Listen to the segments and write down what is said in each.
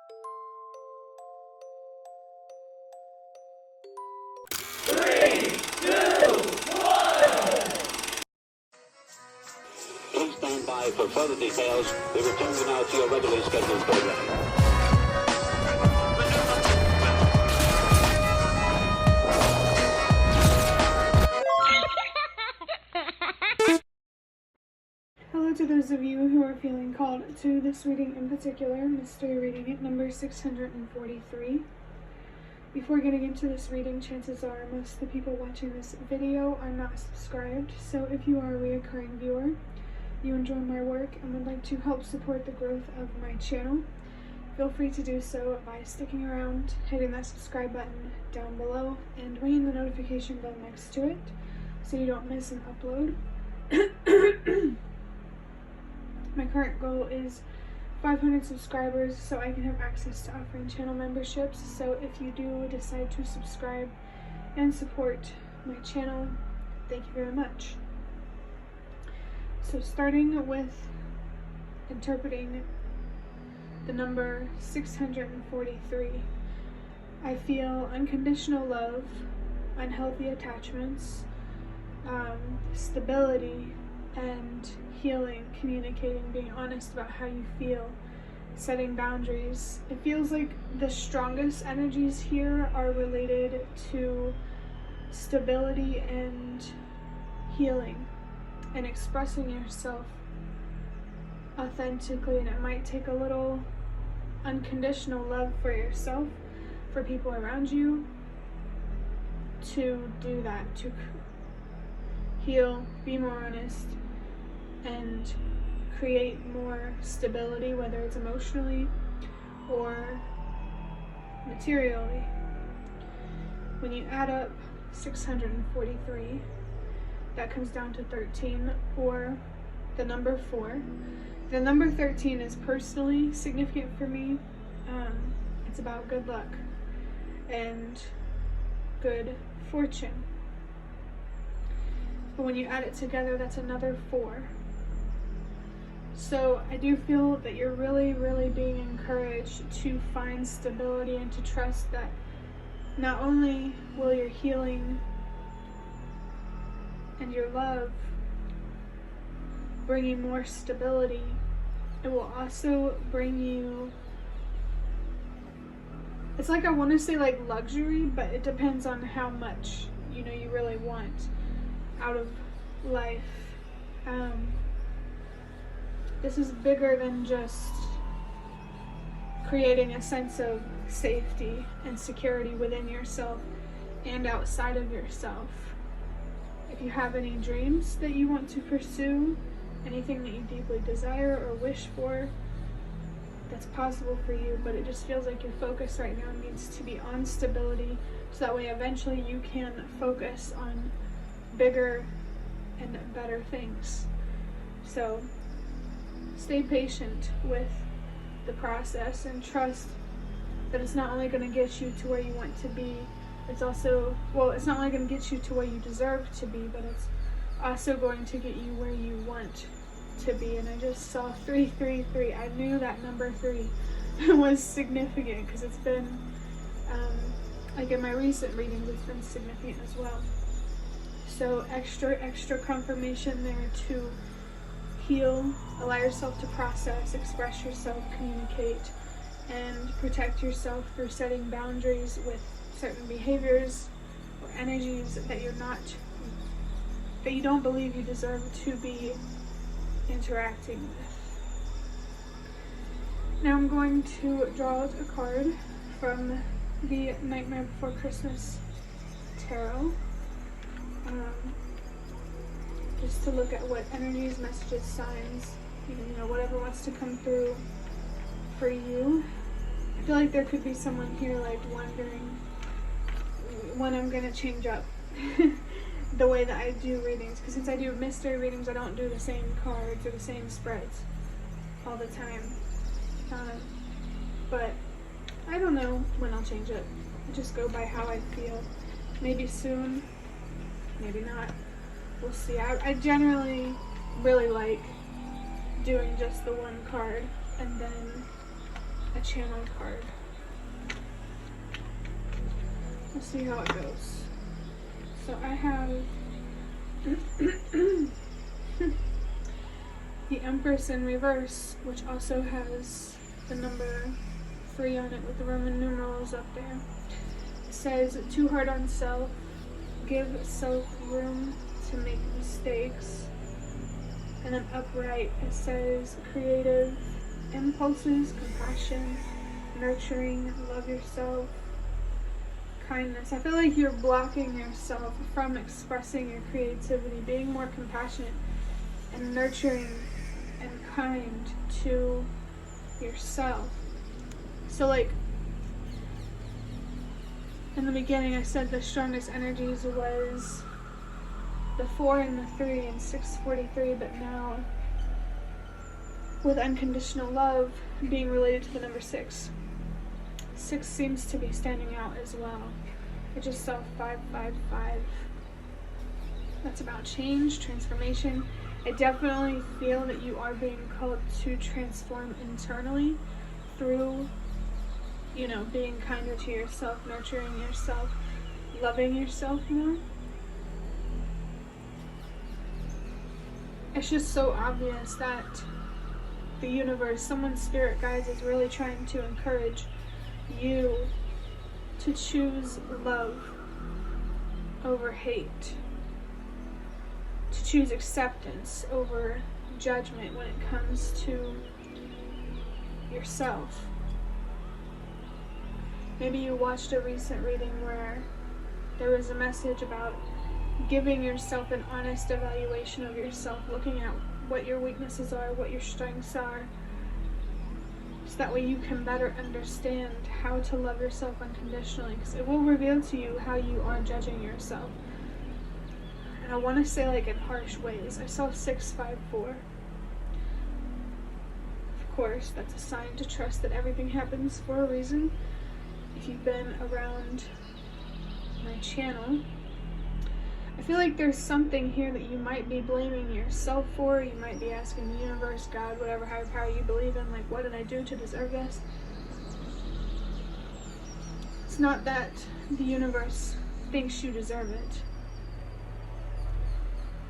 Please stand by for further details. We return you now to your regularly scheduled program. Hello to those of you who are feeling called to this reading in particular, mystery reading number 643. Before getting into this reading, chances are most of the people watching this video are not subscribed, so if you are a reoccurring viewer, you enjoy my work and would like to help support the growth of my channel, feel free to do so by sticking around, hitting that subscribe button down below, and ringing the notification bell next to it so you don't miss an upload. My current goal is 500 subscribers so I can have access to offering channel memberships, so if you do decide to subscribe and support my channel, thank you very much. So starting with interpreting the number 643, I feel unconditional love, unhealthy attachments, stability, and healing, communicating, being honest about how you feel, setting boundaries. It feels like the strongest energies here are related to stability and healing and expressing yourself authentically, and it might take a little unconditional love for yourself, for people around you, to do that, to heal, be more honest, and create more stability, whether it's emotionally or materially. When you add up 643, that comes down to 13, or the number 4. The number 13 is personally significant for me. It's about good luck and good fortune. But when you add it together, that's another 4. So I do feel that you're really, really being encouraged to find stability and to trust that not only will your healing and your love bring you more stability, it will also bring you, it's like, I want to say like luxury, but it depends on how much, you know, you really want out of life. This is bigger than just creating a sense of safety and security within yourself and outside of yourself. If you have any dreams that you want to pursue, anything that you deeply desire or wish for, that's possible for you, but it just feels like your focus right now needs to be on stability, so that way eventually you can focus on bigger and better things. So stay patient with the process and trust that it's not only going to get you to where you want to be, it's also, well, it's not only going to get you to where you deserve to be, but it's also going to get you where you want to be. And I just saw 333. I knew that number 3 was significant because it's been, like in my recent readings, it's been significant as well. So extra confirmation there to heal, allow yourself to process, express yourself, communicate, and protect yourself through setting boundaries with certain behaviors or energies that you don't believe you deserve to be interacting with. Now I'm going to draw out a card from the Nightmare Before Christmas tarot. Just to look at what energies, messages, signs, you know, whatever wants to come through for you. I feel like there could be someone here like wondering when I'm gonna change up the way that I do readings, because since I do mystery readings, I don't do the same cards or the same spreads all the time. But I don't know when I'll change it. I just go by how I feel. Maybe soon, maybe not. We'll see. I generally really like doing just the one card and then a channeled card. We'll see how it goes. So I have the Empress in reverse, which also has the number 3 on it with the Roman numerals up there. It says, too hard on self, give self room to make mistakes. And then upright, it says, creative impulses, compassion, nurturing, love yourself, kindness. I feel like you're blocking yourself from expressing your creativity, being more compassionate and nurturing and kind to yourself. So like in the beginning I said the strongest energies was the 4 and the 3 and 643, but now with unconditional love being related to the number 6. 6 seems to be standing out as well. I just saw 555. That's about change, transformation. I definitely feel that you are being called to transform internally through, being kinder to yourself, nurturing yourself, loving yourself more. It's just so obvious that the universe, someone's spirit guides, is really trying to encourage you to choose love over hate, to choose acceptance over judgment when it comes to yourself. Maybe you watched a recent reading where there was a message about giving yourself an honest evaluation of yourself, looking at what your weaknesses are, what your strengths are, so that way you can better understand how to love yourself unconditionally, because it will reveal to you how you are judging yourself. And I want to say like in harsh ways. I saw 654. Of course, that's a sign to trust that everything happens for a reason. If you've been around my channel, I feel like there's something here that you might be blaming yourself for. You might be asking the universe, God, whatever higher power you believe in, like, what did I do to deserve this? It's not that the universe thinks you deserve it.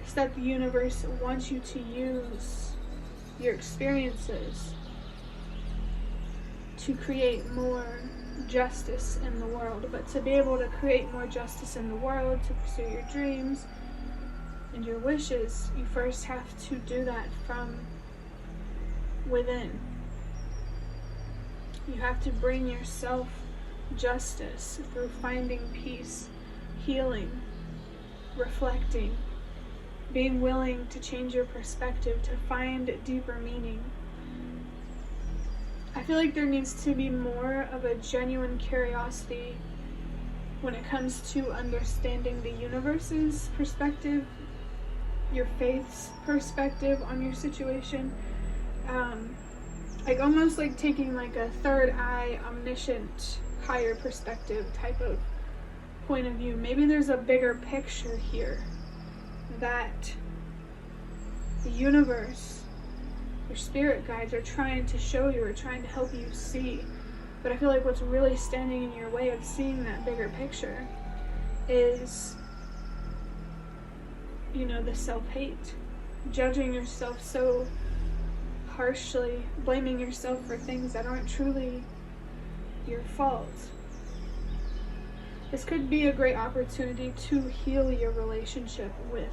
It's that the universe wants you to use your experiences to create more justice in the world. But to be able to create more justice in the world, to pursue your dreams and your wishes, you first have to do that from within. You have to bring yourself justice through finding peace, healing, reflecting, being willing to change your perspective, to find deeper meaning. I feel like there needs to be more of a genuine curiosity when it comes to understanding the universe's perspective, your faith's perspective on your situation. Like almost like taking like a third eye, omniscient, higher perspective type of point of view. Maybe there's a bigger picture here that the universe, your spirit guides are trying to show you or trying to help you see. But I feel like what's really standing in your way of seeing that bigger picture is, the self-hate. Judging yourself so harshly, blaming yourself for things that aren't truly your fault. This could be a great opportunity to heal your relationship with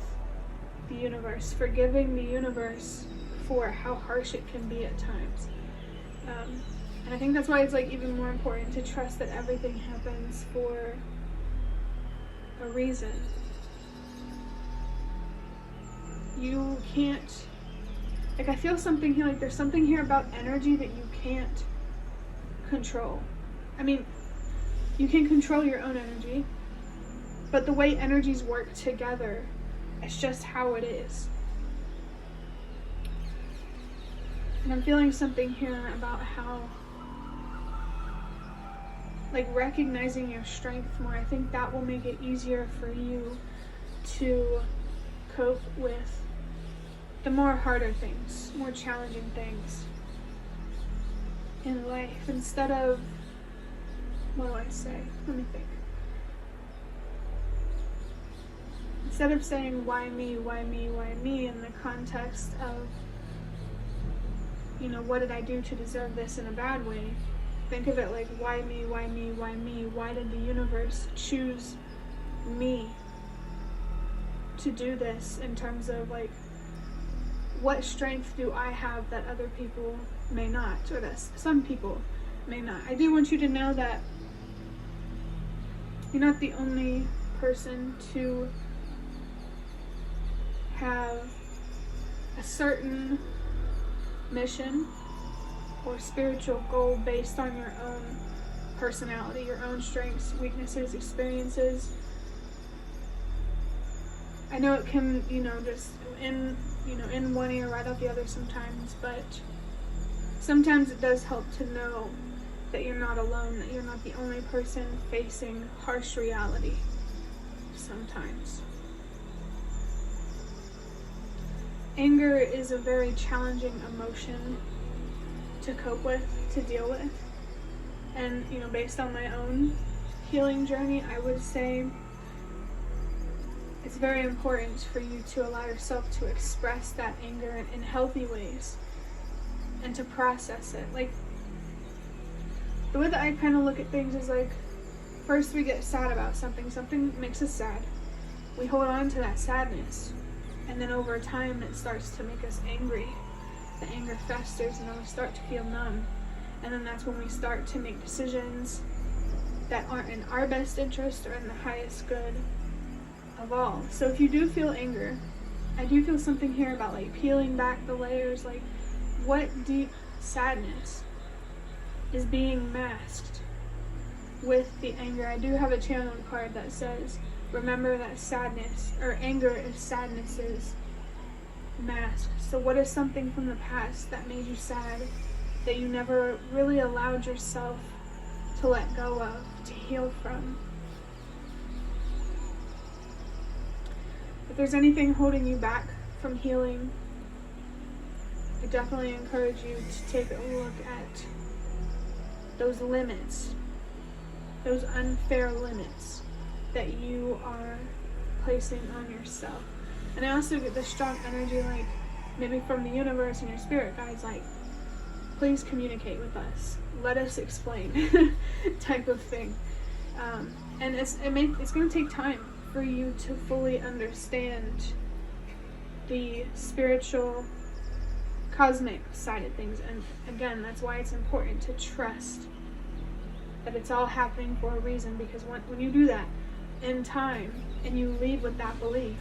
the universe, forgiving the universe for how harsh it can be at times. And I think that's why it's like even more important to trust that everything happens for a reason. You can't, like, I feel something here, like there's something here about energy that you can't control. I mean, you can control your own energy, but the way energies work together, it's just how it is. And I'm feeling something here about how, like, recognizing your strength more. I think that will make it easier for you to cope with the more harder things, more challenging things. in life. Instead of, what do I say? Let me think. Instead of saying, why me, why me, why me, in the context of, what did I do to deserve this in a bad way? Think of it like, why me, why me, why me? Why did the universe choose me to do this, in terms of like, what strength do I have that other people may not, or that some people may not? I do want you to know that you're not the only person to have a certain mission or spiritual goal based on your own personality, your own strengths, weaknesses, experiences. I know it can, just in one ear right out the other sometimes, but sometimes it does help to know that you're not alone, that you're not the only person facing harsh reality sometimes. Anger is a very challenging emotion to cope with, to deal with. And, based on my own healing journey, I would say it's very important for you to allow yourself to express that anger in healthy ways and to process it. Like, the way that I kind of look at things is like, first we get sad about something makes us sad. We hold on to that sadness, and then over time it starts to make us angry. The anger festers, and then we start to feel numb. And then that's when we start to make decisions that aren't in our best interest or in the highest good of all. So if you do feel anger, I do feel something here about like peeling back the layers, like what deep sadness is being masked with the anger. I do have a channeling card that says, remember that sadness, or anger is sadness's mask. So what is something from the past that made you sad, that you never really allowed yourself to let go of, to heal from? If there's anything holding you back from healing, I definitely encourage you to take a look at those limits, those unfair limits that you are placing on yourself. And I also get this strong energy, like maybe from the universe and your spirit guides, like, please communicate with us, let us explain, type of thing. And it's going to take time for you to fully understand the spiritual, cosmic side of things. And again, that's why it's important to trust that it's all happening for a reason, because when you do that in time and you lead with that belief,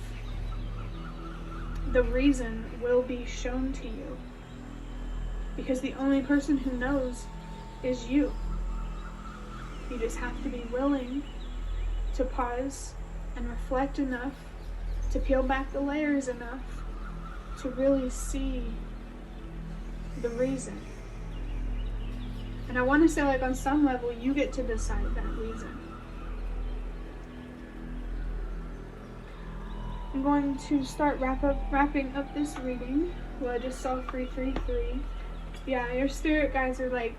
the reason will be shown to you, because the only person who knows is you. You just have to be willing to pause and reflect enough, to peel back the layers enough to really see the reason. And I want to say, like, on some level, you get to decide that reason. I'm going to start wrapping up this reading. Well, I just saw 333. Yeah, your spirit guides are like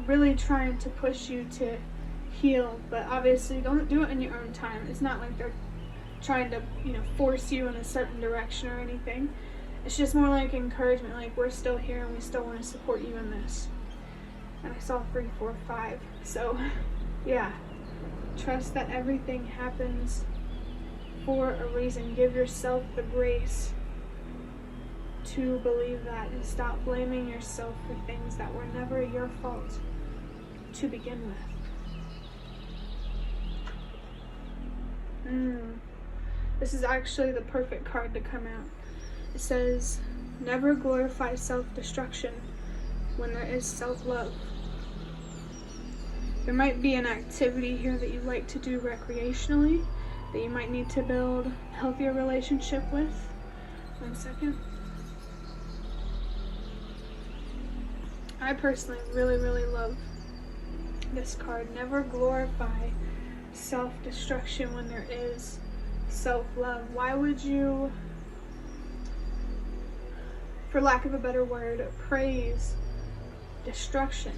really trying to push you to heal, but obviously don't do it in your own time. It's not like they're trying to, force you in a certain direction or anything. It's just more like encouragement, like, we're still here and we still want to support you in this. And I saw 3, 4, 5. So yeah, trust that everything happens for a reason. Give yourself the grace to believe that, and stop blaming yourself for things that were never your fault to begin with. This is actually the perfect card to come out. It says, never glorify self-destruction when there is self-love. There might be an activity here that you like to do recreationally that you might need to build a healthier relationship with. 1 second. I personally really, really love this card. Never glorify self-destruction when there is self-love. Why would you, for lack of a better word, praise destruction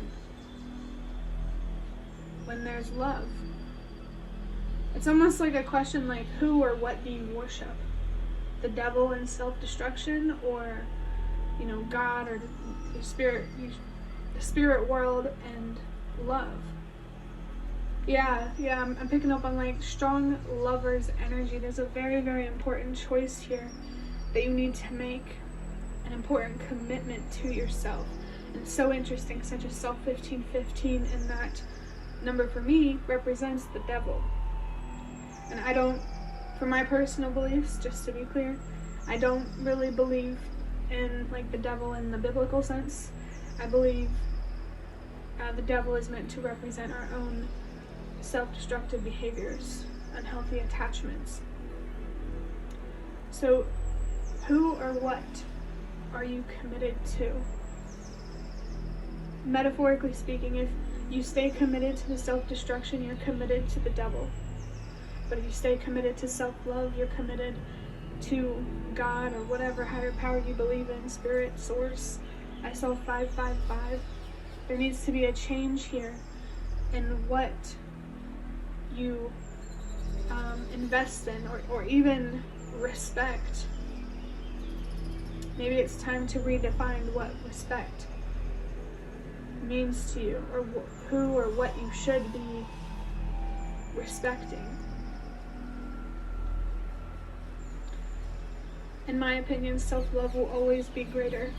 when there's love? It's almost like a question like, who or what do you worship? The devil and self-destruction, or God, or the spirit world and love? Yeah, I'm picking up on like strong lover's energy. There's a very, very important choice here that you need to make, an important commitment to yourself. And it's so interesting, such a self 1515, and that number for me represents the devil. And I don't, for my personal beliefs, just to be clear, I don't really believe in like the devil in the biblical sense. I believe the devil is meant to represent our own self-destructive behaviors, unhealthy attachments. So who or what are you committed to? Metaphorically speaking, if you stay committed to the self-destruction, you're committed to the devil. But if you stay committed to self-love, you're committed to God, or whatever higher power you believe in, spirit, source, SL 555. There needs to be a change here in what you invest in, or even respect. Maybe it's time to redefine what respect means to you, or who or what you should be respecting. In my opinion, self-love will always be greater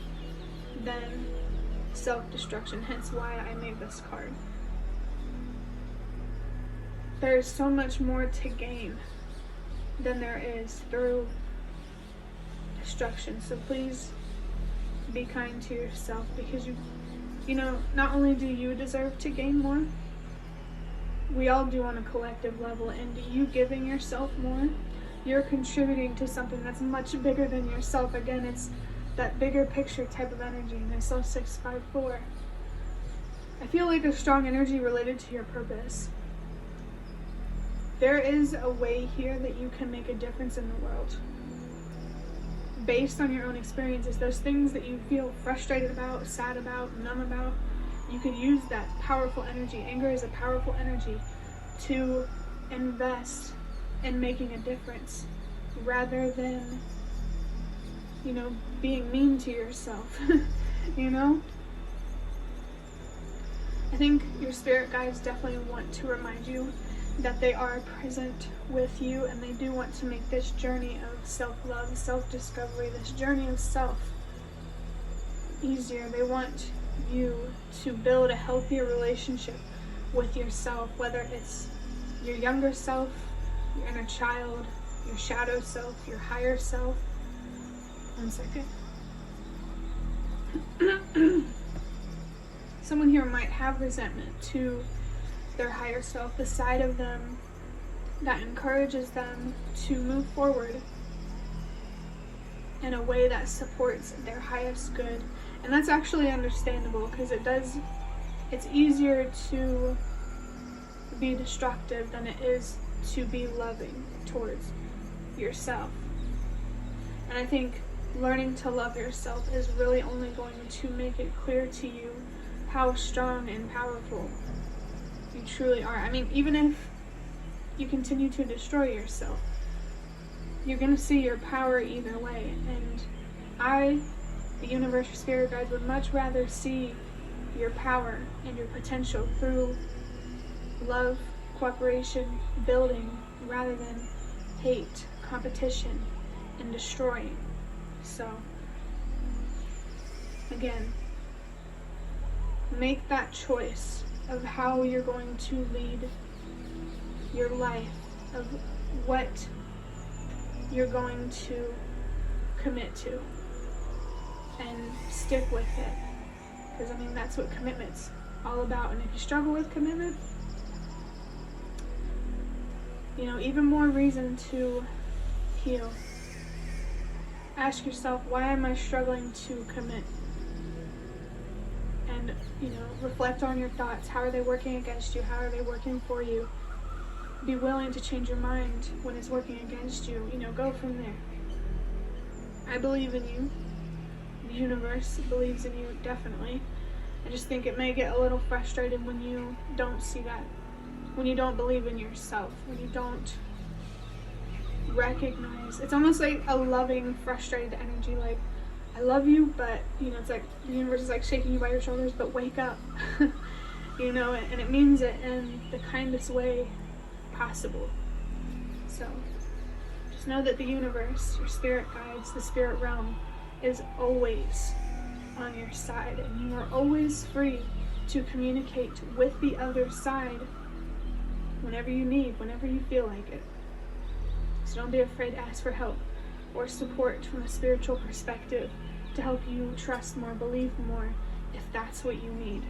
than self-destruction, hence why I made this card. There is so much more to gain than there is through destruction. So please be kind to yourself, because not only do you deserve to gain more, we all do on a collective level, and you giving yourself more, you're contributing to something that's much bigger than yourself. Again, it's that bigger picture type of energy, and I saw 654. I feel like a strong energy related to your purpose. There is a way here that you can make a difference in the world. Based on your own experiences, those things that you feel frustrated about, sad about, numb about, you could use that powerful energy. Anger is a powerful energy to invest in making a difference, rather than, being mean to yourself. I think your spirit guides definitely want to remind you that they are present with you, and they do want to make this journey of self-love, self-discovery, this journey of self easier. They want you to build a healthier relationship with yourself, whether it's your younger self, your inner child, your shadow self, your higher self. One second. Someone here might have resentment to their higher self, the side of them that encourages them to move forward in a way that supports their highest good. And that's actually understandable, because it's easier to be destructive than it is to be loving towards yourself. And I think learning to love yourself is really only going to make it clear to you how strong and powerful you truly are. I mean, even if you continue to destroy yourself, you're going to see your power either way. And I, the universe, your spirit guides, would much rather see your power and your potential through love, cooperation, building, rather than hate, competition, and destroying. So, again, make that choice of how you're going to lead your life, of what you're going to commit to, and stick with it. Because, that's what commitment's all about. And if you struggle with commitment, even more reason to heal. Ask yourself, why am I struggling to commit? And, reflect on your thoughts. How are they working against you? How are they working for you? Be willing to change your mind when it's working against you. Go from there. I believe in you. The universe believes in you, definitely. I just think it may get a little frustrated when you don't see that when you don't believe in yourself, when you don't recognize. It's almost like a loving, frustrated energy, like, I love you, but, you know, it's like the universe is like shaking you by your shoulders, but wake up. You know, and it means it in the kindest way possible. So just know that the universe, your spirit guides, the spirit realm is always on your side, and you are always free to communicate with the other side whenever you need, whenever you feel like it. So don't be afraid to ask for help or support from a spiritual perspective to help you trust more, believe more, if that's what you need.